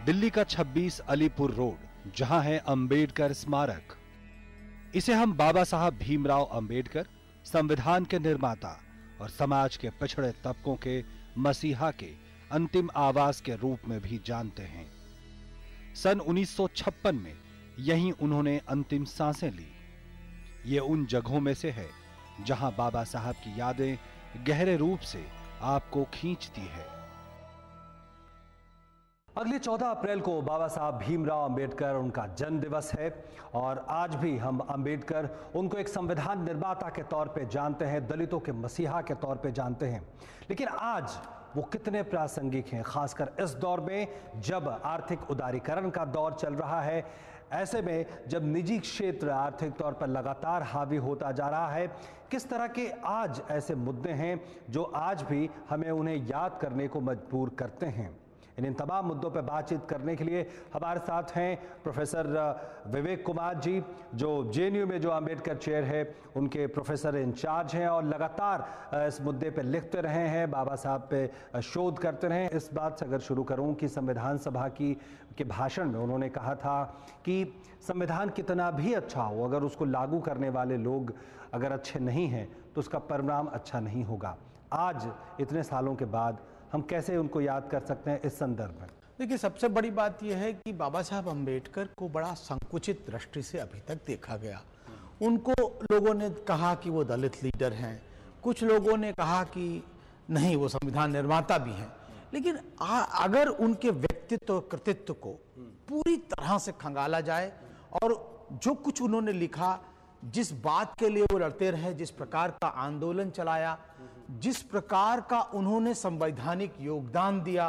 दिल्ली का 26 अलीपुर रोड, जहां है अंबेडकर स्मारक। इसे हम बाबा साहब भीमराव अंबेडकर, संविधान के निर्माता और समाज के पिछड़े तबकों के मसीहा के अंतिम आवास के रूप में भी जानते हैं। सन 1956 में यहीं उन्होंने अंतिम सांसें ली। ये उन जगहों में से है जहां बाबा साहब की यादें गहरे रूप से आपको खींचती है। अगले 14 अप्रैल को बाबा साहब भीमराव अंबेडकर उनका जन्म दिवस है और आज भी हम अंबेडकर उनको एक संविधान निर्माता के तौर पे जानते हैं, दलितों के मसीहा के तौर पे जानते हैं। लेकिन आज वो कितने प्रासंगिक हैं, खासकर इस दौर में जब आर्थिक उदारीकरण का दौर चल रहा है। ऐसे में जब निजी क्षेत्र आर्थिक तौर पर लगातार हावी होता जा रहा है, किस तरह के आज ऐसे मुद्दे हैं जो आज भी हमें उन्हें याद करने को मजबूर करते हैं। इन तमाम मुद्दों पर बातचीत करने के लिए हमारे साथ हैं प्रोफेसर विवेक कुमार जी, जो जेएनयू में जो अंबेडकर चेयर है उनके प्रोफेसर इंचार्ज हैं और लगातार इस मुद्दे पर लिखते रहे हैं, बाबा साहब पे शोध करते रहे। इस बात से अगर शुरू करूं कि संविधान सभा के भाषण में उन्होंने कहा था कि संविधान कितना भी अच्छा हो, अगर उसको लागू करने वाले लोग अगर अच्छे नहीं हैं तो उसका परिणाम अच्छा नहीं होगा। आज इतने सालों के बाद हम कैसे उनको याद कर सकते हैं इस संदर्भ में? देखिए, सबसे बड़ी बात यह है कि बाबा साहब अंबेडकर को बड़ा संकुचित दृष्टि से अभी तक देखा गया। उनको लोगों ने कहा कि वो दलित लीडर हैं, कुछ लोगों ने कहा कि नहीं वो संविधान निर्माता भी हैं। लेकिन अगर उनके व्यक्तित्व कृतित्व को पूरी तरह से खंगाला जाए और जो कुछ उन्होंने लिखा, जिस बात के लिए वो लड़ते रहे, जिस प्रकार का आंदोलन चलाया, जिस प्रकार का उन्होंने संवैधानिक योगदान दिया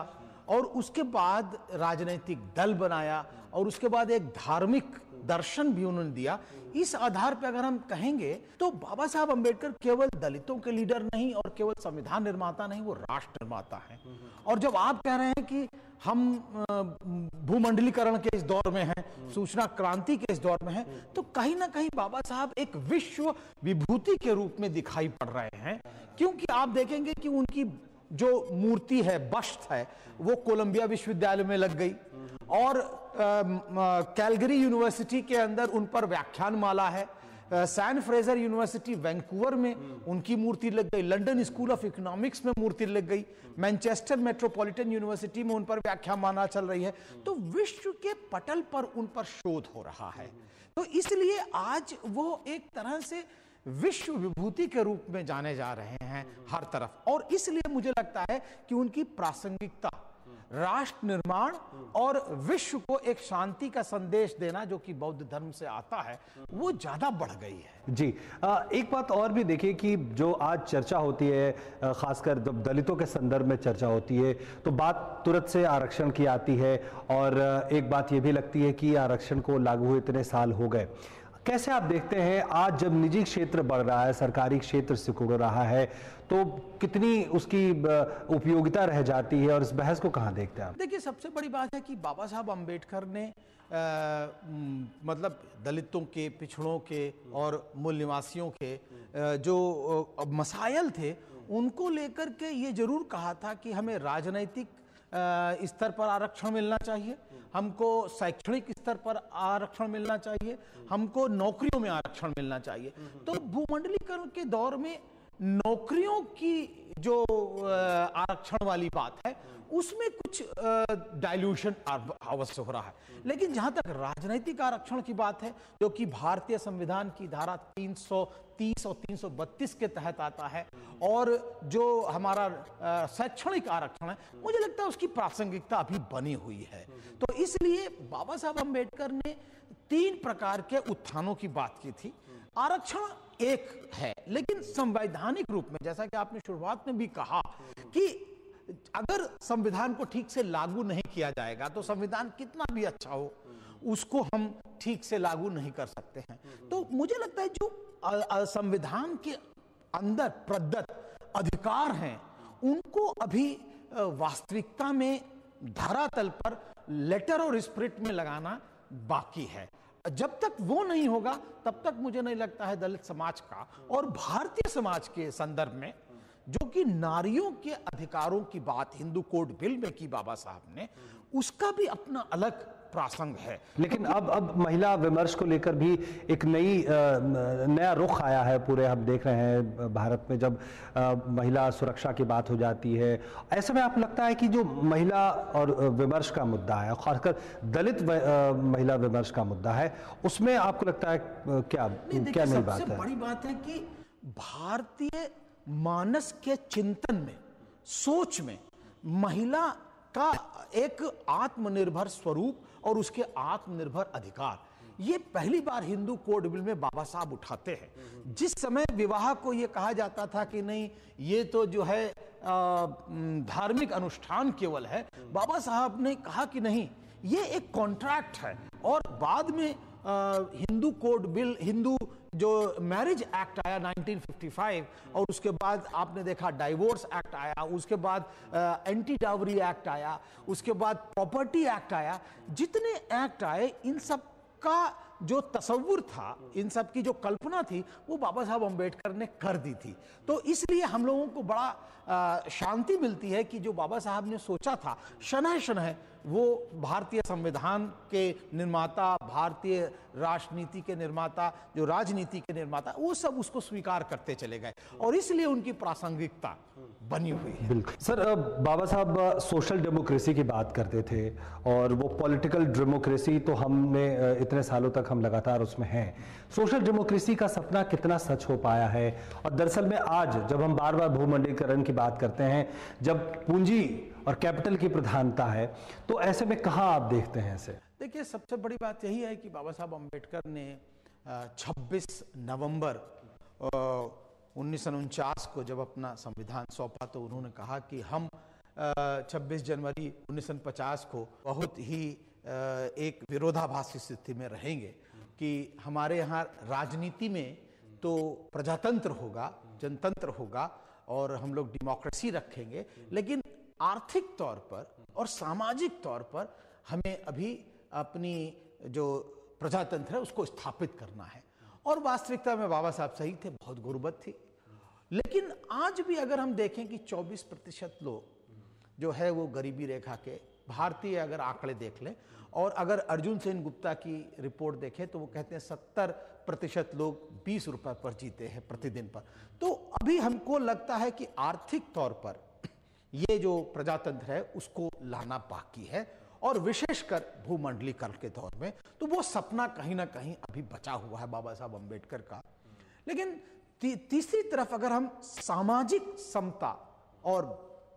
और उसके बाद राजनीतिक दल बनाया और उसके बाद एक धार्मिक दर्शन भी उन्होंने दिया, इस आधार पर अगर हम कहेंगे तो बाबा साहब अंबेडकर केवल दलितों के लीडर नहीं और केवल संविधान निर्माता नहीं, वो राष्ट्र निर्माता हैं। और जब आप कह रहे हैं कि हम भूमंडलीकरण के इस दौर में हैं, सूचना क्रांति के इस दौर में हैं, तो कहीं ना कहीं बाबा साहब एक विश्व विभूति के रूप में दिखाई पड़ रहे हैं। क्योंकि आप देखेंगे कि उनकी जो मूर्ति है, बस्ट है, वो कोलंबिया विश्वविद्यालय में लग गई और कैलगरी यूनिवर्सिटी के अंदर उन पर व्याख्यान माला है, सैन फ्रेजर यूनिवर्सिटी वैंकूवर में उनकी मूर्ति लग गई, लंदन स्कूल ऑफ इकोनॉमिक्स में मूर्ति लग गई, मैनचेस्टर मेट्रोपॉलिटन यूनिवर्सिटी में उन पर व्याख्यान माला चल रही है। तो विश्व के पटल पर उन पर शोध हो रहा है। तो इसलिए आज वो एक तरह से विश्व विभूति के रूप में जाने जा रहे हैं हर तरफ। और इसलिए मुझे लगता है कि उनकी प्रासंगिकता राष्ट्र निर्माण और विश्व को एक शांति का संदेश देना जो कि बौद्ध धर्म से आता है, वो ज्यादा बढ़ गई है। जी, एक बात और भी देखिए कि जो आज चर्चा होती है, खासकर जब दलितों के संदर्भ में चर्चा होती है तो बात तुरंत से आरक्षण की आती है और एक बात ये भी लगती है कि आरक्षण को लागू हुए इतने साल हो गए। कैसे आप देखते हैं आज जब निजी क्षेत्र बढ़ रहा है, सरकारी क्षेत्र सिकुड़ रहा है, तो कितनी उसकी उपयोगिता रह जाती है और इस बहस को कहां देखते हैं आप? देखिए, सबसे बड़ी बात है कि बाबा साहब अंबेडकर ने मतलब दलितों के, पिछड़ों के और मूल निवासियों के जो मसाइल थे उनको लेकर के ये जरूर कहा था कि हमें राजनैतिक स्तर पर आरक्षण मिलना चाहिए, हमको शैक्षणिक स्तर पर आरक्षण मिलना चाहिए, हमको नौकरियों में आरक्षण मिलना चाहिए। तो भूमंडलीकरण के दौर में नौकरियों की जो आरक्षण वाली बात है उसमें कुछ डाइल्यूशन अवश्य हो रहा है। लेकिन जहां तक राजनीतिक आरक्षण की बात है, जो कि भारतीय संविधान की धारा 330 और 332 के तहत आता है, और जो हमारा शैक्षणिक आरक्षण है, मुझे लगता है उसकी प्रासंगिकता अभी बनी हुई है। तो इसलिए बाबा साहब अंबेडकर ने 3 प्रकार के उत्थानों की बात की थी। आरक्षण एक है, लेकिन संवैधानिक रूप में, जैसा कि आपने शुरुआत में भी कहा कि अगर संविधान को ठीक से लागू नहीं किया जाएगा तो संविधान कितना भी अच्छा हो उसको हम ठीक से लागू नहीं कर सकते हैं। तो मुझे लगता है जो संविधान के अंदर प्रदत्त अधिकार हैं उनको अभी वास्तविकता में धरातल पर लेटर और स्पिरिट में लगाना बाकी है। जब तक वो नहीं होगा तब तक मुझे नहीं लगता है दलित समाज का और भारतीय समाज के संदर्भ में, जो कि नारियों के अधिकारों की बात हिंदू कोड बिल में की बाबा साहब ने, उसका भी अपना अलग प्रासंग है। लेकिन अब महिला विमर्श को लेकर भी एक नया रुख आया है पूरे, हम देख रहे हैं भारत में जब महिला सुरक्षा की बात हो जाती है, ऐसे में आपको लगता है कि जो महिला और विमर्श का मुद्दा है, खासकर दलित महिला विमर्श का मुद्दा है, उसमें आपको लगता है क्या नई बात है? सबसे बड़ी बात है कि भारतीय मानस के चिंतन में, सोच में महिला का एक आत्मनिर्भर स्वरूप और उसके आत्मनिर्भर अधिकार, ये पहली बार हिंदू कोड बिल में बाबा साहब उठाते हैं। जिस समय विवाह को ये कहा जाता था कि नहीं, ये तो जो है धार्मिक अनुष्ठान केवल है, बाबा साहब ने कहा कि नहीं, ये एक कॉन्ट्रैक्ट है। और बाद में हिंदू कोड बिल, हिंदू जो मैरिज एक्ट आया 1955, और उसके बाद आपने देखा डाइवोर्स एक्ट आया, उसके बाद एंटी डावरी एक्ट आया, उसके बाद प्रॉपर्टी एक्ट आया। जितने एक्ट आए, इन सब का जो तस्वुर था, इन सब की जो कल्पना थी, वो बाबा साहब अम्बेडकर ने कर दी थी। तो इसलिए हम लोगों को बड़ा शांति मिलती है कि जो बाबा साहब ने सोचा था, शनह शनह वो भारतीय संविधान के निर्माता, भारतीय राष्ट्रनीति के निर्माता, जो राजनीति के निर्माता, वो सब उसको स्वीकार करते चले गए, और इसलिए उनकी प्रासंगिकता बनी हुई है। बिल्कुल सर, बाबा साहब सोशल डेमोक्रेसी की बात करते थे, और वो पॉलिटिकल डेमोक्रेसी तो हमने इतने सालों तक हम लगातार उसमें हैं। सोशल डेमोक्रेसी का सपना कितना सच हो पाया है? और दरअसल में आज जब हम बार बार भूमंडलीकरण की बात करते हैं, जब पूंजी और कैपिटल की प्रधानता है, तो ऐसे में कहां आप देखते हैं इसे? देखिए, सबसे बड़ी बात यही है कि बाबा साहब अम्बेडकर ने 26 नवंबर 1949 को जब अपना संविधान सौंपा, तो उन्होंने कहा कि हम 26 जनवरी 1950 को बहुत ही एक विरोधाभासी स्थिति में रहेंगे कि हमारे यहाँ राजनीति में तो प्रजातंत्र होगा, जनतंत्र होगा, और हम लोग डेमोक्रेसी रखेंगे, लेकिन आर्थिक तौर पर और सामाजिक तौर पर हमें अभी अपनी जो प्रजातंत्र है उसको स्थापित करना है। और वास्तविकता में बाबा साहब सही थे, बहुत गुर्बत थी। लेकिन आज भी अगर हम देखें कि 24% लोग जो है वो गरीबी रेखा के, भारतीय अगर आंकड़े देख लें, और अगर अर्जुन सेन गुप्ता की रिपोर्ट देखें तो वो कहते हैं 70% लोग 20 रुपए पर जीते हैं प्रतिदिन पर। तो अभी हमको लगता है कि आर्थिक तौर पर ये जो प्रजातंत्र है उसको लाना बाकी है, और विशेषकर भूमंडलीकरण के दौर में तो वो सपना कहीं ना कहीं अभी बचा हुआ है बाबा साहब अम्बेडकर का। लेकिन तीसरी तरफ अगर हम सामाजिक समता और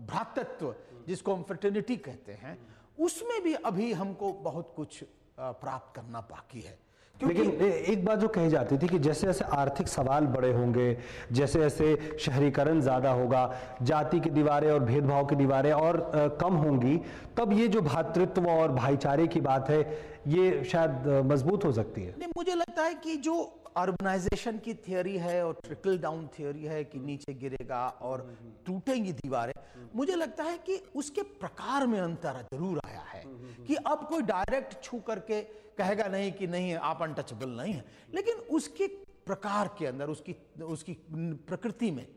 भ्रातृत्व, जिसको हम फ्रेटर्निटी कहते हैं, उसमें भी अभी हमको बहुत कुछ प्राप्त करना बाकी है। लेकिन एक बात जो कही जाती थी कि जैसे जैसे आर्थिक सवाल बड़े होंगे, जैसे जैसे शहरीकरण ज्यादा होगा, जाति की दीवारें और भेदभाव की दीवारें और कम होंगी, तब ये जो भ्रातृत्व और भाईचारे की बात है ये शायद मजबूत हो सकती है। नहीं, मुझे लगता है कि जो अर्बनाइजेशन की थियोरी है और ट्रिकल डाउन थियोरी है कि नीचे गिरेगा और टूटेंगी दीवारें, मुझे लगता है कि उसके प्रकार में अंतर जरूर आया है कि अब कोई डायरेक्ट छू करके कहेगा नहीं कि नहीं आप अनटचेबल नहीं है, लेकिन उसके प्रकार के अंदर, उसकी प्रकृति में,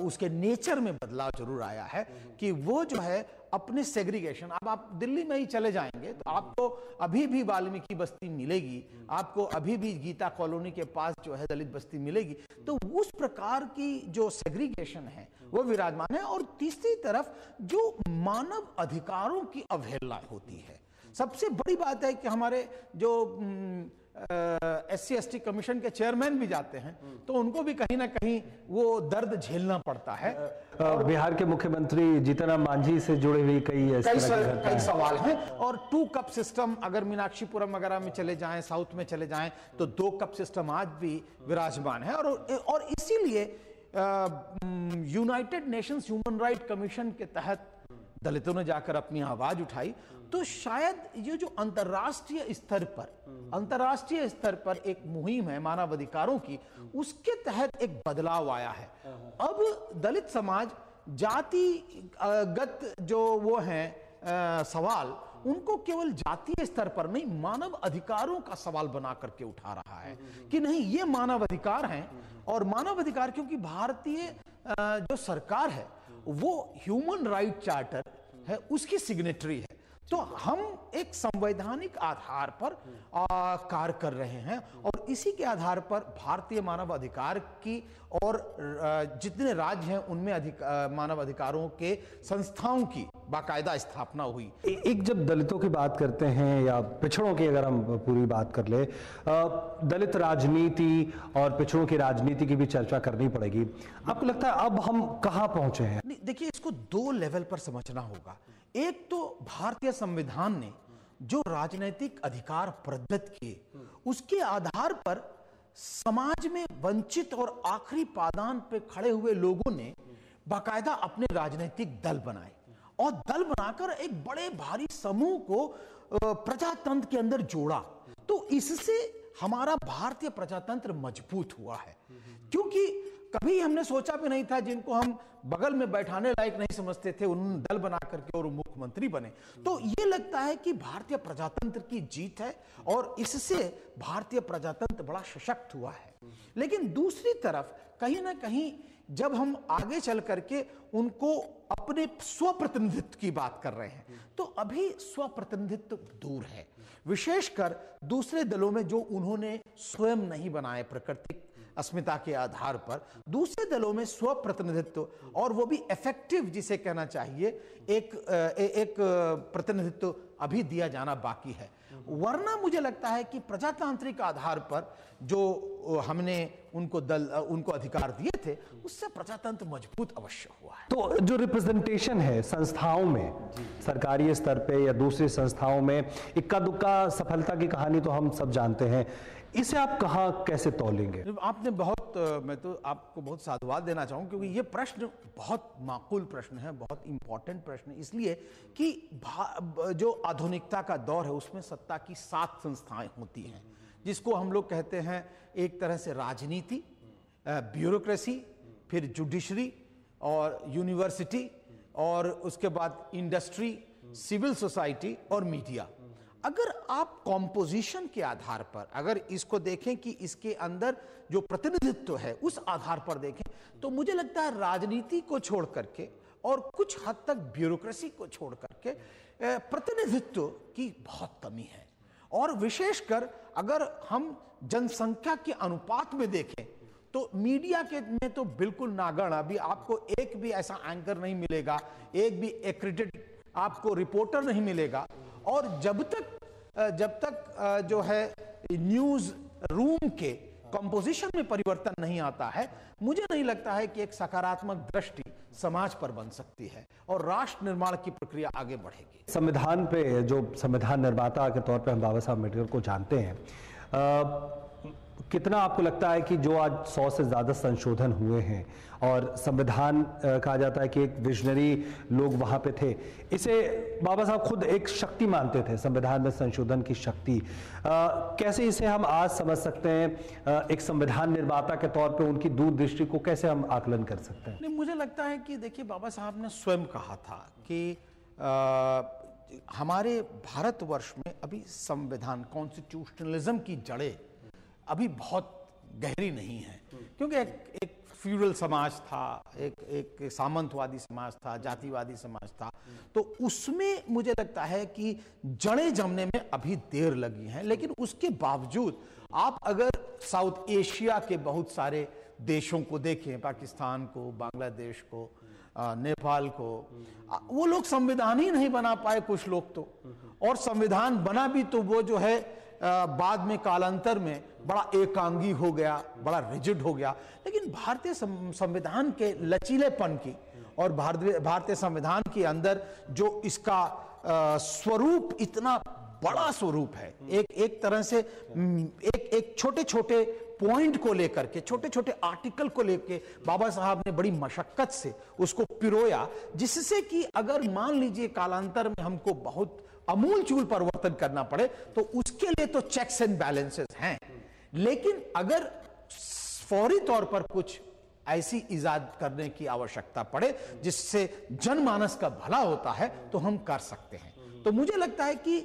उसके नेचर में बदलाव जरूर आया है कि वो जो है अपने सेग्रीगेशन, अब आप दिल्ली में ही चले जाएंगे तो आपको अभी भी वाल्मीकि बस्ती मिलेगी, आपको अभी भी गीता कॉलोनी के पास जो है दलित बस्ती मिलेगी। तो उस प्रकार की जो सेग्रीगेशन है वो विराजमान है। और तीसरी तरफ जो मानव अधिकारों की अवहेलना होती है, सबसे बड़ी बात है कि हमारे जो SC/ST कमीशन के चेयरमैन भी जाते हैं तो उनको भी कहीं ना कहीं वो दर्द झेलना पड़ता है। बिहार के मुख्यमंत्री जीतन राम मांझी से जुड़े हुए कई सवाल हैं। और 2 कप सिस्टम, अगर मीनाक्षीपुरम वगैरह में चले जाएं, साउथ में चले जाएं, तो 2 कप सिस्टम आज भी विराजमान है। और इसीलिए United Nations human right commission के तहत दलितों ने जाकर अपनी आवाज उठाई। तो शायद ये जो अंतर्राष्ट्रीय स्तर पर एक मुहिम है मानव अधिकारों की, उसके तहत एक बदलाव आया है। अब दलित समाज जातिगत जो वो हैं सवाल, उनको केवल जातीय स्तर पर नहीं, मानव अधिकारों का सवाल बना करके उठा रहा है कि नहीं, ये मानव अधिकार हैं। और मानव अधिकार, क्योंकि भारतीय जो सरकार है वो ह्यूमन राइट चार्टर है, उसकी सिग्नेटरी है। तो हम एक संवैधानिक आधार पर कार्य कर रहे हैं और इसी के आधार पर भारतीय मानव अधिकार की और जितने राज्य हैं उनमें मानव अधिकारों के संस्थाओं की बाकायदा स्थापना हुई। एक जब दलितों की बात करते हैं या पिछड़ों की अगर हम पूरी बात कर ले, दलित राजनीति और पिछड़ों की राजनीति की भी चर्चा करनी पड़ेगी। आपको लगता है अब हम कहां पहुंचे हैं? देखिए, इसको दो लेवल पर समझना होगा। एक तो भारतीय संविधान ने जो राजनीतिक अधिकार प्रदत्त किए, उसके आधार पर समाज में वंचित और आखिरी पायदान पे खड़े हुए लोगों ने बाकायदा अपने राजनीतिक दल बनाए और दल बनाकर एक बड़े भारी समूह को प्रजातंत्र के अंदर जोड़ा। तो इससे हमारा भारतीय प्रजातंत्र मजबूत हुआ है, क्योंकि कभी हमने सोचा भी नहीं था, जिनको हम बगल में बैठाने लायक नहीं समझते थे, उन्होंने दल बना करके और मुख्यमंत्री बने। तो ये लगता है कि भारतीय प्रजातंत्र की जीत है और इससे भारतीय प्रजातंत्र बड़ा सशक्त हुआ है। लेकिन दूसरी तरफ कहीं ना कहीं जब हम आगे चल करके उनको अपने स्वप्रतिनिधित्व की बात कर रहे हैं, तो अभी स्वप्रतिनिधित्व दूर है, विशेषकर दूसरे दलों में जो उन्होंने स्वयं नहीं बनाए प्राकृतिक अस्मिता के आधार पर। दूसरे दलों में स्वप्रतिनिधित्व और वो भी इफेक्टिव, जिसे कहना चाहिए, एक प्रतिनिधित्व अभी दिया जाना बाकी है। वरना मुझे लगता है कि प्रजातांत्रिक आधार पर जो हमने उनको अधिकार दिए थे, उससे प्रजातंत्र मजबूत अवश्य हुआ है। तो जो रिप्रेजेंटेशन है संस्थाओं में, सरकारी स्तर पे या दूसरी संस्थाओं में, इक्का दुक्का सफलता की कहानी तो हम सब जानते हैं, इसे आप कहां कैसे तौलेंगे? आपने मैं तो आपको बहुत साधुवाद देना चाहूँ, क्योंकि ये प्रश्न बहुत माकूल प्रश्न है, बहुत इंपॉर्टेंट प्रश्न है, इसलिए कि जो आधुनिकता का दौर है उसमें सत्ता की 7 संस्थाएं होती हैं, जिसको हम लोग कहते हैं एक तरह से राजनीति, ब्यूरोक्रेसी, फिर जुडिशरी और यूनिवर्सिटी, और उसके बाद इंडस्ट्री, सिविल सोसाइटी और मीडिया। अगर आप कॉम्पोजिशन के आधार पर अगर इसको देखें कि इसके अंदर जो प्रतिनिधित्व है उस आधार पर देखें, तो मुझे लगता है राजनीति को छोड़ करके और कुछ हद तक ब्यूरोक्रेसी को छोड़ करके प्रतिनिधित्व की बहुत कमी है। और विशेषकर अगर हम जनसंख्या के अनुपात में देखें तो मीडिया के में तो बिल्कुल नागण। अभी आपको एक भी ऐसा एंकर नहीं मिलेगा, एक भी एक्रेडिटेड आपको रिपोर्टर नहीं मिलेगा। और जब तक जो है न्यूज रूम के कंपोजिशन में परिवर्तन नहीं आता है, मुझे नहीं लगता है कि एक सकारात्मक दृष्टि समाज पर बन सकती है और राष्ट्र निर्माण की प्रक्रिया आगे बढ़ेगी। संविधान पे, जो संविधान निर्माता के तौर पे हम बाबा साहब अम्बेडकर को जानते हैं, कितना आपको लगता है कि जो आज 100 से ज्यादा संशोधन हुए हैं और संविधान कहा जाता है कि एक विजनरी लोग वहां पे थे, इसे बाबा साहब खुद एक शक्ति मानते थे, संविधान में संशोधन की शक्ति, कैसे इसे हम आज समझ सकते हैं? एक संविधान निर्माता के तौर पे उनकी दूरदृष्टि को कैसे हम आकलन कर सकते हैं? नहीं, मुझे लगता है कि देखिए, बाबा साहब ने स्वयं कहा था कि हमारे भारतवर्ष में अभी संविधान, कॉन्स्टिट्यूशनलिज्म की जड़ें अभी बहुत गहरी नहीं है, क्योंकि एक फ्यूडल समाज था, एक सामंतवादी समाज था, जातिवादी समाज था। तो उसमें मुझे लगता है कि जड़ें जमने में अभी देर लगी हैं। लेकिन उसके बावजूद आप अगर साउथ एशिया के बहुत सारे देशों को देखें, पाकिस्तान को, बांग्लादेश को, नेपाल को, वो लोग संविधान ही नहीं बना पाए कुछ लोग तो, और संविधान बना भी तो वो जो है बाद में कालांतर में बड़ा एकांगी हो गया, बड़ा रिजिड हो गया। लेकिन भारतीय संविधान के लचीलेपन की और भारतीय संविधान के अंदर जो इसका स्वरूप, इतना बड़ा स्वरूप है, एक तरह से एक छोटे छोटे पॉइंट को लेकर के, छोटे छोटे आर्टिकल को लेकर बाबा साहब ने बड़ी मशक्कत से उसको पिरोया, जिससे कि अगर मान लीजिए कालांतर में हमको बहुत अमूलचूल परिवर्तन करना पड़े तो उसके लिए तो चेक्स एंड बैलेंसेस हैं। लेकिन अगर फौरी तौर पर कुछ ऐसी इजाद करने की आवश्यकता पड़े जिससे जनमानस का भला होता है, तो हम कर सकते हैं। तो मुझे लगता है कि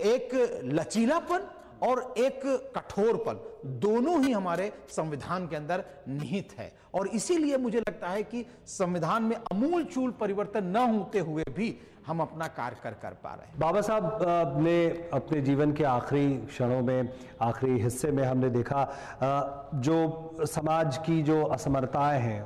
एक लचीलापन और एक कठोरपन, दोनों ही हमारे संविधान के अंदर निहित है। और इसीलिए मुझे लगता है कि संविधान में अमूलचूल परिवर्तन न होते हुए भी हम अपना कार्य कर पा रहे हैं। बाबा साहब ने अपने जीवन के आखिरी क्षणों में, आखिरी हिस्से में हमने देखा जो समाज की जो असमर्थताएं हैं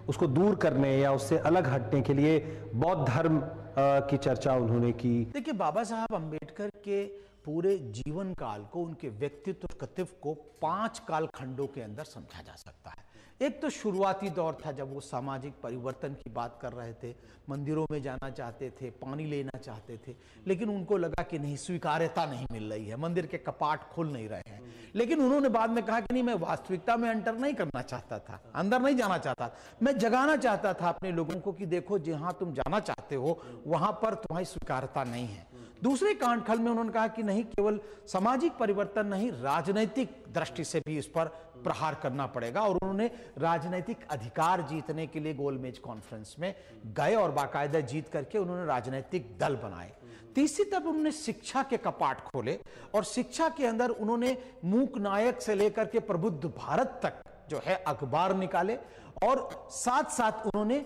उसको दूर करने या उससे अलग हटने के लिए बौद्ध धर्म की चर्चा उन्होंने की। देखिए, बाबा साहब अंबेडकर के पूरे जीवन काल को, उनके व्यक्तित्व और कर्तव्य को 5 कालखंडों के अंदर समझा जा सकता है। एक तो शुरुआती दौर था जब वो सामाजिक परिवर्तन की बात कर रहे थे, मंदिरों में जाना चाहते थे, पानी लेना चाहते थे, लेकिन उनको लगा कि नहीं, स्वीकार्यता नहीं मिल रही है, मंदिर के कपाट खुल नहीं रहे हैं। लेकिन उन्होंने बाद में कहा कि नहीं, मैं वास्तविकता में एंटर नहीं करना चाहता था, अंदर नहीं जाना चाहता, मैं जगाना चाहता था अपने लोगों को कि देखो, जहां तुम जाना चाहते हो वहां पर तुम्हारी स्वीकार्यता नहीं है। दूसरे कालखंड में उन्होंने कहा कि नहीं, केवल सामाजिक परिवर्तन नहीं, राजनीतिक दृष्टि से भी इस पर प्रहार करना पड़ेगा। और उन्होंने राजनीतिक अधिकार जीतने के लिए गोलमेज कॉन्फ्रेंस में गए और बाकायदा जीत करके उन्होंने राजनीतिक दल बनाए। तीसरी तरफ उन्होंने शिक्षा के कपाट खोले और शिक्षा के अंदर उन्होंने मूक नायक से लेकर के प्रबुद्ध भारत तक जो है अखबार निकाले, और साथ साथ उन्होंने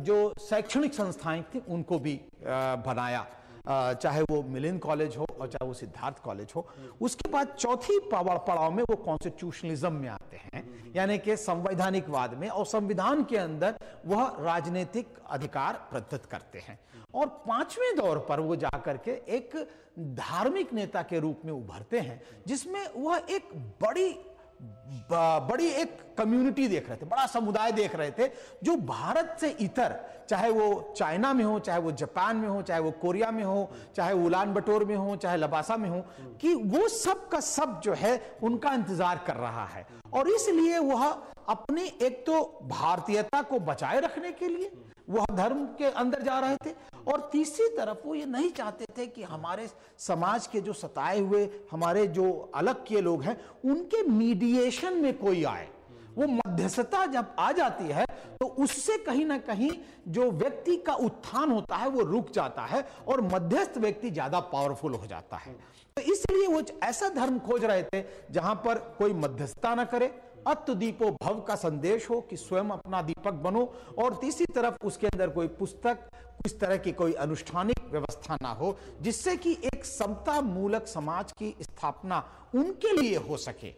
जो शैक्षणिक संस्थाएं थी उनको भी बनाया, चाहे वो मिलिंद कॉलेज हो और चाहे वो सिद्धार्थ कॉलेज हो। उसके बाद चौथी पड़ाव में वो कॉन्स्टिट्यूशनलिज्म में आते हैं, यानी कि संवैधानिकवाद में, और संविधान के अंदर वह राजनीतिक अधिकार प्रदत्त करते हैं। और 5वें दौर पर वो जाकर के एक धार्मिक नेता के रूप में उभरते हैं, जिसमें वह एक बड़ी एक कम्युनिटी देख रहे थे, बड़ा समुदाय देख रहे थे, जो भारत से इतर, चाहे वो चाइना में हो, चाहे वो जापान में हो, चाहे वो कोरिया में हो, चाहे उलान बटोर में हो, चाहे लबासा में हो, कि वो सब का सब जो है उनका इंतजार कर रहा है। और इसलिए वह अपने एक तो भारतीयता को बचाए रखने के लिए वह धर्म के अंदर जा रहे थे, और तीसरी तरफ वो ये नहीं चाहते थे कि हमारे समाज के जो सताए हुए, हमारे जो अलग किए लोग हैं, उनके मीडिएशन में कोई आए। वो मध्यस्थता जब आ जाती है तो उससे कहीं ना कहीं जो व्यक्ति का उत्थान होता है वो रुक जाता है और मध्यस्थ व्यक्ति ज्यादा पावरफुल हो जाता है। तो इसलिए वो ऐसा धर्म खोज रहे थे जहां पर कोई मध्यस्थता ना करे, अत्व दीपो भव का संदेश हो कि स्वयं अपना दीपक बनो, और तीसरी तरफ उसके अंदर कोई पुस्तक, इस तरह की कोई अनुष्ठानिक व्यवस्था ना हो, जिससे कि एक समता मूलक समाज की स्थापना उनके लिए हो सके।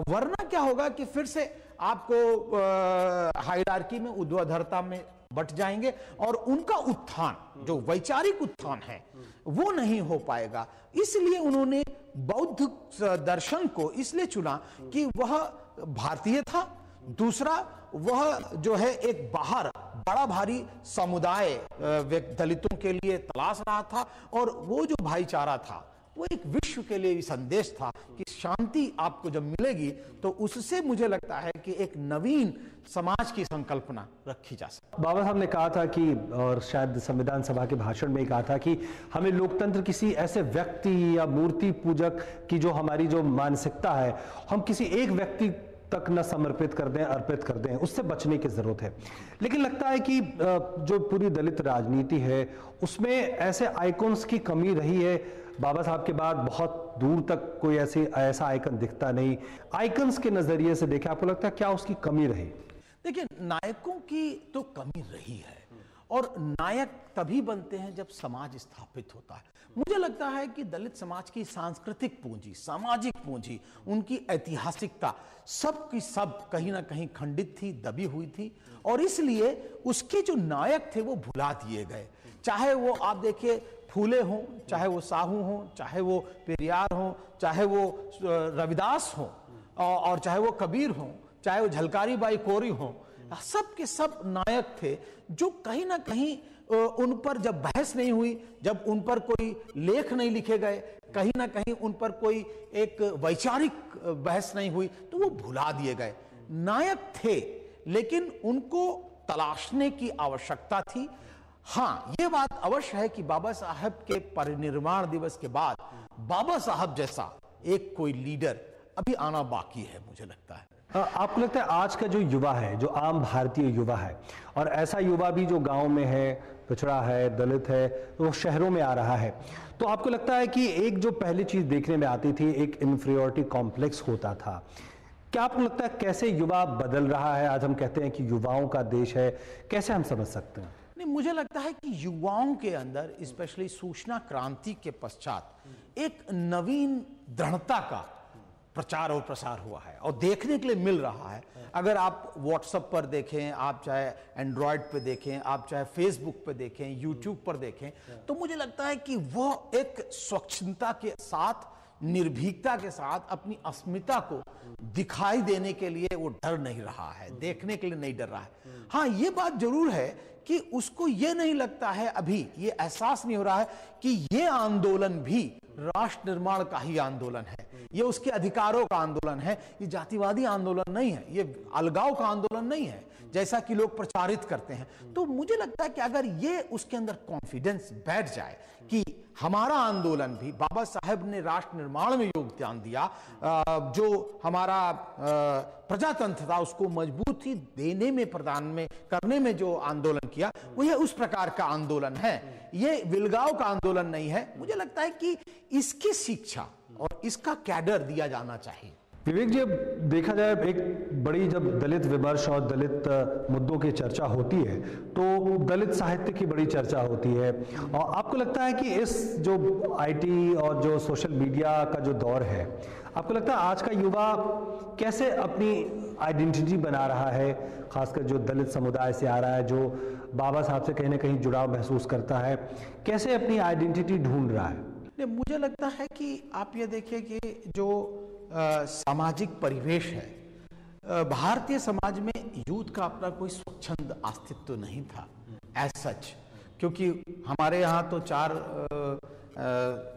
वरना क्या होगा कि फिर से आपको हायरार्की में, ऊर्ध्वाधरता में बट जाएंगे और उनका उत्थान, जो वैचारिक उत्थान है, वो नहीं हो पाएगा। इसलिए उन्होंने बौद्ध दर्शन को इसलिए चुना कि वह भारतीय था, दूसरा वह जो है एक बाहर बड़ा भारी समुदाय दलितों के लिए तलाश रहा था, और वो जो भाईचारा था वो एक विश्व के लिए संदेश था कि शांति आपको जब मिलेगी तो उससे मुझे लगता है कि एक नवीन समाज की संकल्पना रखी जा सकती। बाबा साहब ने कहा था कि, और शायद संविधान सभा के भाषण में ही कहा था कि हमें लोकतंत्र किसी ऐसे व्यक्ति या मूर्ति पूजक की जो हमारी जो मानसिकता है, हम किसी एक व्यक्ति तक न समर्पित कर दें, अर्पित कर दें, उससे बचने की जरूरत है। लेकिन लगता है कि जो पूरी दलित राजनीति है उसमें ऐसे आइकॉन्स की कमी रही है। बाबा साहब के बाद बहुत दूर तक कोई ऐसा आइकन दिखता नहीं। आइकन्स के नजरिए से देखें, आपको लगता है क्या उसकी कमी रही? देखिए, नायकों की तो कमी रही है, और नायक तभी बनते हैं जब समाज स्थापित होता है। मुझे लगता है कि दलित समाज की सांस्कृतिक पूंजी, सामाजिक पूंजी, उनकी ऐतिहासिकता सब की सब कहीं ना कहीं खंडित थी, दबी हुई थी, और इसलिए उसके जो नायक थे वो भुला दिए गए। चाहे वो आप देखिए फूले हों, चाहे वो साहू हों, चाहे वो पेरियार हों, चाहे वो रविदास हों, और चाहे वो कबीर हों, चाहे वो झलकारी बाई कोरी हों, सब के सब नायक थे जो कहीं ना कहीं उन पर जब बहस नहीं हुई, जब उन पर कोई लेख नहीं लिखे गए, कहीं ना कहीं उन पर कोई एक वैचारिक बहस नहीं हुई, तो वो भुला दिए गए। नायक थे लेकिन उनको तलाशने की आवश्यकता थी। हाँ, ये बात अवश्य है कि बाबा साहब के परिनिर्वाण दिवस के बाद बाबा साहब जैसा एक कोई लीडर अभी आना बाकी है, मुझे लगता है। आपको लगता है आज का जो युवा है, जो आम भारतीय युवा है, और ऐसा युवा भी जो गांव में है, पिछड़ा है, दलित है, तो वो शहरों में आ रहा है, तो आपको लगता है कि एक जो पहली चीज देखने में आती थी, एक इन्फीरियरिटी कॉम्प्लेक्स होता था, क्या आपको लगता है कैसे युवा बदल रहा है? आज हम कहते हैं कि युवाओं का देश है, कैसे हम समझ सकते हैं? नहीं, मुझे लगता है कि युवाओं के अंदर स्पेशली सूचना क्रांति के पश्चात एक नवीन दृढ़ता का प्रचार और प्रसार हुआ है और देखने के लिए मिल रहा है। अगर आप व्हाट्सएप पर देखें, आप चाहे एंड्रॉयड पे देखें, आप चाहे फेसबुक पे देखें, यूट्यूब पर देखें, तो मुझे लगता है कि वह एक स्वच्छता के साथ, निर्भीकता के साथ अपनी अस्मिता को दिखाई देने के लिए वो डर नहीं रहा है, देखने के लिए नहीं डर रहा है। हाँ, ये बात जरूर है कि उसको ये नहीं लगता है, अभी ये एहसास नहीं हो रहा है कि ये आंदोलन भी राष्ट्र निर्माण का ही आंदोलन है, ये उसके अधिकारों का आंदोलन है, ये जातिवादी आंदोलन नहीं है, ये अलगाव का आंदोलन नहीं है जैसा कि लोग प्रचारित करते हैं। तो मुझे लगता है कि अगर ये उसके अंदर कॉन्फिडेंस बैठ जाए कि हमारा आंदोलन भी, बाबा साहेब ने राष्ट्र निर्माण में योगदान दिया, जो हमारा प्रजातंत्र था उसको मजबूती देने में, प्रदान में करने में जो आंदोलन किया, वो ये उस प्रकार का आंदोलन है, ये विलगाव का आंदोलन नहीं है। मुझे लगता है कि इसकी शिक्षा और इसका कैडर दिया जाना चाहिए। विवेक जी, अब देखा जाए एक बड़ी जब दलित विमर्श और दलित मुद्दों की चर्चा होती है तो दलित साहित्य की बड़ी चर्चा होती है, और आपको लगता है कि इस जो आईटी और जो सोशल मीडिया का जो दौर है, आपको लगता है आज का युवा कैसे अपनी आइडेंटिटी बना रहा है, खासकर जो दलित समुदाय से आ रहा है, जो बाबा साहब से कहीं ना कहीं जुड़ाव महसूस करता है, कैसे अपनी आइडेंटिटी ढूंढ रहा है? मुझे लगता है कि आप ये देखिए कि जो सामाजिक परिवेश है, भारतीय समाज में यूथ का अपना कोई स्वच्छंद अस्तित्व नहीं था एज सच, क्योंकि हमारे यहाँ तो 4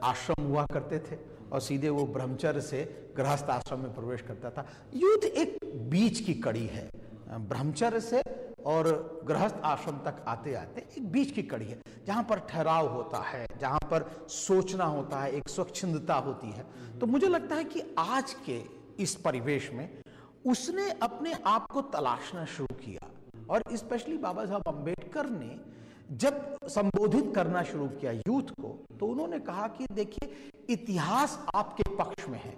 आश्रम हुआ करते थे और सीधे वो ब्रह्मचर्य से गृहस्थ आश्रम में प्रवेश करता था। यूथ एक बीच की कड़ी है, ब्रह्मचर्य से और गृहस्थ आश्रम तक आते आते एक बीच की कड़ी है, जहां पर ठहराव होता है, जहां पर सोचना होता है, एक स्वच्छंदता होती है। तो मुझे लगता है कि आज के इस परिवेश में उसने अपने आप को तलाशना शुरू किया, और स्पेशली बाबा साहब अम्बेडकर ने जब संबोधित करना शुरू किया यूथ को, तो उन्होंने कहा कि देखिए, इतिहास आपके पक्ष में है,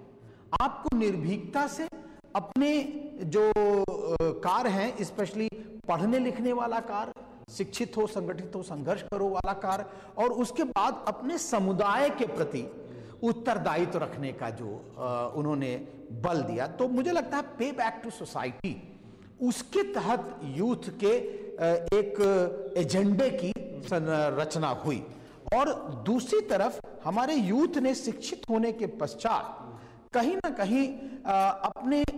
आपको निर्भीकता से अपने जो कार्य हैं, स्पेशली पढ़ने लिखने वाला कार्य, शिक्षित हो, संगठित हो, संघर्ष करो वाला कार्य, और उसके बाद अपने समुदाय के प्रति उत्तरदायित्व रखने का जो उन्होंने बल दिया। तो मुझे लगता है पे बैक टू सोसाइटी, उसके तहत यूथ के एक एजेंडे की रचना हुई, और दूसरी तरफ हमारे यूथ ने शिक्षित होने के पश्चात कहीं ना कहीं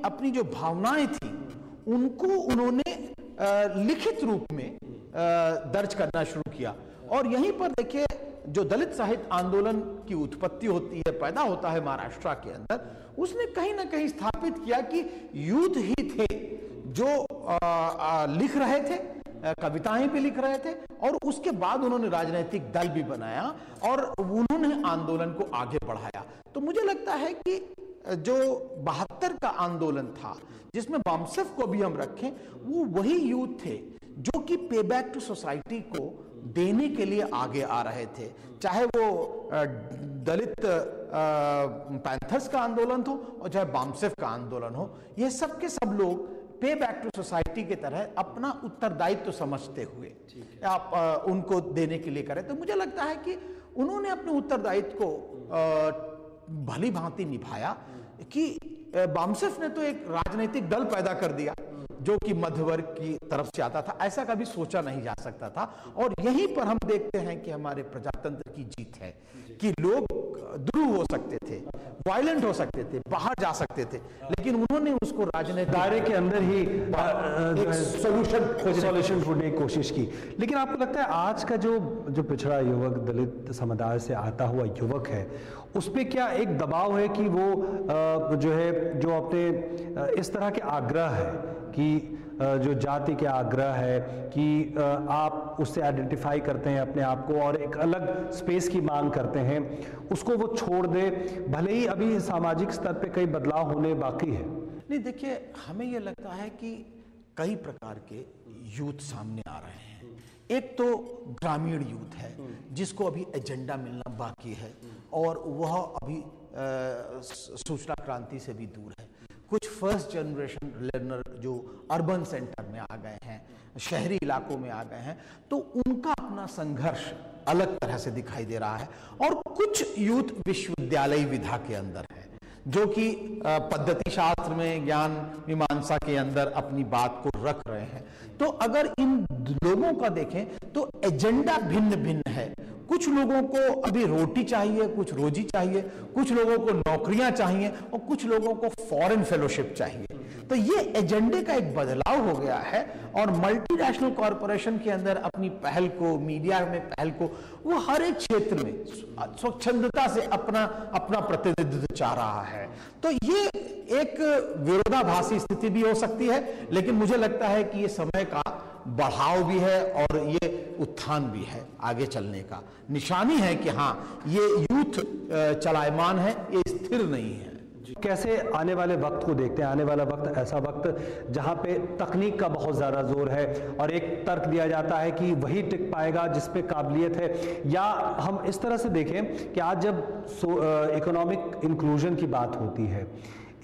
अपनी जो भावनाएं थी उनको उन्होंने लिखित रूप में दर्ज करना शुरू किया। और यहीं पर देखिए, जो दलित साहित्य आंदोलन की उत्पत्ति होती है, पैदा होता है महाराष्ट्र के अंदर, उसने कहीं ना कहीं स्थापित किया कि यूथ ही थे जो लिख रहे थे, कविताएं भी लिख रहे थे, और उसके बाद उन्होंने राजनीतिक दल भी बनाया और उन्होंने आंदोलन को आगे बढ़ाया। तो मुझे लगता है कि जो 72 का आंदोलन था, जिसमें बामसेफ को भी हम रखें, वो वही यूथ थे जो कि पे बैक टू सोसाइटी को देने के लिए आगे आ रहे थे, चाहे वो दलित पैंथर्स का आंदोलन हो और चाहे बामसेफ का आंदोलन हो। ये सब के सब लोग पे बैक टू सोसाइटी की तरह अपना उत्तरदायित्व समझते हुए आप उनको देने के लिए करें। तो मुझे लगता है कि उन्होंने अपने उत्तरदायित्व को भली भांति निभाया कि बामसेफ ने तो एक राजनीतिक दल पैदा कर दिया जो कि मध्य वर्ग की तरफ से आता था, ऐसा कभी सोचा नहीं जा सकता था। और यहीं पर हम देखते हैं कि हमारे प्रजातंत्र की जीत है कि लोग ध्रुव हो सकते थे, वायलेंट हो सकते थे, बाहर जा सकते थे, लेकिन उन्होंने उसको राजनीतिक दायरे के अंदर ही सॉल्यूशन ढूंढने की कोशिश की। लेकिन आपको लगता है आज का जो पिछड़ा युवक, दलित समुदाय से आता हुआ युवक है, उस पर क्या एक दबाव है कि वो जो अपने इस तरह के आग्रह है कि जो जाति के आग्रह है कि आप उससे आइडेंटिफाई करते हैं अपने आप को और एक अलग स्पेस की मांग करते हैं, उसको वो छोड़ दे, भले ही अभी सामाजिक स्तर पे कई बदलाव होने बाकी है? नहीं, देखिए, हमें ये लगता है कि कई प्रकार के यूथ सामने आ रहे हैं। एक तो ग्रामीण यूथ है जिसको अभी एजेंडा मिलना बाकी है और वह अभी सूचना क्रांति से भी दूर है। कुछ फर्स्ट जनरेशन लर्नर जो अर्बन सेंटर में आ गए हैं, शहरी इलाकों में आ गए हैं, तो उनका अपना संघर्ष अलग तरह से दिखाई दे रहा है। और कुछ यूथ विश्वविद्यालय विधा के अंदर है जो कि पद्धति शास्त्र में, ज्ञान मीमांसा के अंदर अपनी बात को रख रहे हैं। तो अगर इन लोगों का देखें तो एजेंडा भिन्न भिन्न है। कुछ लोगों को अभी रोटी चाहिए, कुछ रोजी चाहिए, कुछ लोगों को नौकरियां चाहिए और कुछ लोगों को फॉरेन फेलोशिप चाहिए। तो ये एजेंडे का एक बदलाव हो गया है और मल्टीनेशनल कॉरपोरेशन के अंदर अपनी पहल को, मीडिया में पहल को, वो हर एक क्षेत्र में स्वच्छंदता से अपना प्रतिनिधित्व चाह रहा है। तो ये एक विरोधाभासी स्थिति भी हो सकती है, लेकिन मुझे लगता है कि ये समय का बढ़ाव भी है और ये उत्थान भी है आगे चलने का। निशानी है कि हाँ, ये यूथ चलायमान है, ये स्थिर नहीं है। कैसे आने वाले वक्त को देखते हैं? आने वाला वक्त ऐसा वक्त जहां पे तकनीक का बहुत ज़्यादा जोर है और एक तर्क दिया जाता है कि वही टिक पाएगा जिस पे काबिलियत है, या हम इस तरह से देखें कि आज जब इकोनॉमिक इंक्लूजन की बात होती है,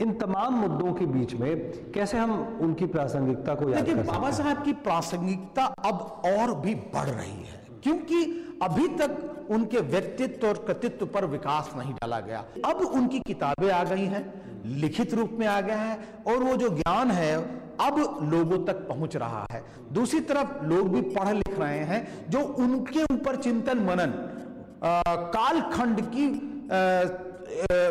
इन तमाम मुद्दों के बीच में कैसे हम उनकी प्रासंगिकता को याद कर सकते हैं? बाबा साहब की प्रासंगिकता अब और भी बढ़ रही है, क्योंकि अभी तक उनके व्यक्तित्व और कृतित्व पर विकास नहीं डाला गया। अब उनकी किताबें आ गई हैं, लिखित रूप में आ गया है और वो जो ज्ञान है अब लोगों तक पहुंच रहा है। दूसरी तरफ लोग भी पढ़ लिख रहे हैं जो उनके ऊपर चिंतन मनन कालखंड की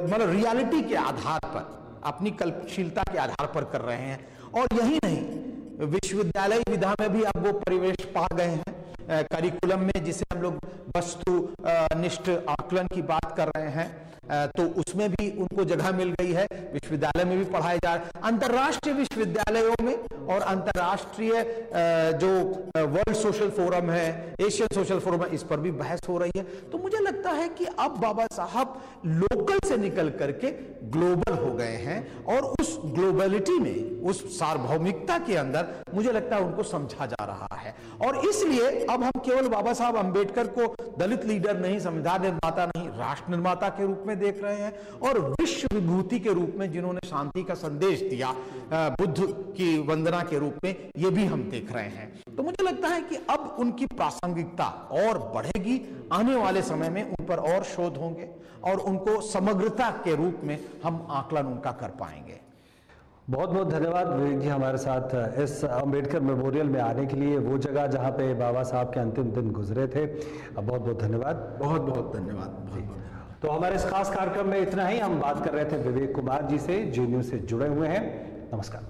मतलब रियलिटी के आधार पर, अपनी कल्पशीलता के आधार पर कर रहे हैं। और यही नहीं, विश्वविद्यालय विधा में भी अब वो परिवेश पा गए हैं। करिकुलम में जिसे हम लोग वस्तु निष्ठ आकलन की बात कर रहे हैं, तो उसमें भी उनको जगह मिल गई है। विश्वविद्यालय में भी पढ़ाए जा रहे हैं, अंतर्राष्ट्रीय विश्वविद्यालयों में और अंतर्राष्ट्रीय जो वर्ल्ड सोशल फोरम है, एशियन सोशल फोरम है, इस पर भी बहस हो रही है। तो मुझे लगता है कि अब बाबा साहब लोकल से निकल करके ग्लोबल हो गए हैं और उस ग्लोबलिटी में, उस सार्वभौमिकता के अंदर मुझे लगता है उनको समझा जा रहा है। और इसलिए अब हम केवल बाबा साहब अंबेडकर को दलित लीडर नहीं, संविधान निर्माता नहीं, राष्ट्र निर्माता के रूप में देख रहे हैं और विश्व विभूति के रूप में जिन्होंने शांति का संदेश दिया, बुद्ध की वंदना के रूप में, ये भी हम देख रहे हैं। तो मुझे लगता है कि अब उनकी प्रासंगिकता और बढ़ेगी। आने वाले समय में उन पर और शोध होंगे और उनको समग्रता के रूप में हम आकलन उनका कर पाएंगे। बहुत बहुत धन्यवाद विवेक जी हमारे साथ इस अंबेडकर मेमोरियल में आने के लिए, वो जगह जहां पे बाबा साहब के अंतिम दिन गुजरे थे। बहुत बहुत धन्यवाद। बहुत बहुत धन्यवाद। तो हमारे इस खास कार्यक्रम में इतना ही। हम बात कर रहे थे विवेक कुमार जी से, जी न्यूज़ से जुड़े हुए हैं। नमस्कार।